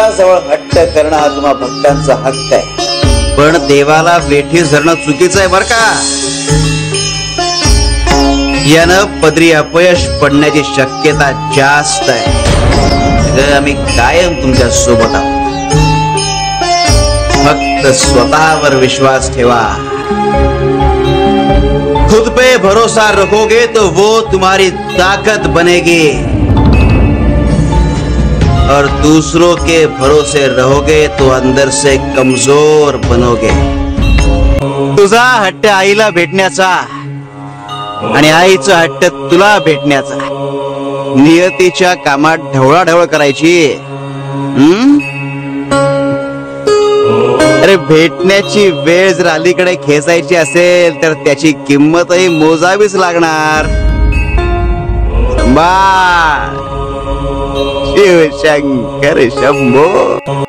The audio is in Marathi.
देवाजवळ हट्ट करणं हा तुम्हा भक्तांचा हक्क आहे, पण देवाला वेठी धरणं चुकीचं आहे बर का. यानं पदरी अपयश पडण्याची शक्यता जास्त आहे. आम्ही कायम तुमच्या सोबत आहोत. फक्त स्वतःवर विश्वास ठेवा. खुद पे भरोसा रखोगे तो वो तुम्हारी ताकत बनेगी, और दूसरों के भरोसे रहोगे तो अंदर से कमजोर बनोगे. तुझा हट्ट आईला भेटण्याचा आणि आईचा हट्ट तुला भेटण्याचा. नियतीच्या कामात ढवळाढवळ करायची. अरे भेटण्याची वेळ जर अलीकडे खेचायची असेल तर त्याची किंमतही मोजावीच लागणार. संभाळ. शिवशंकर शंभो.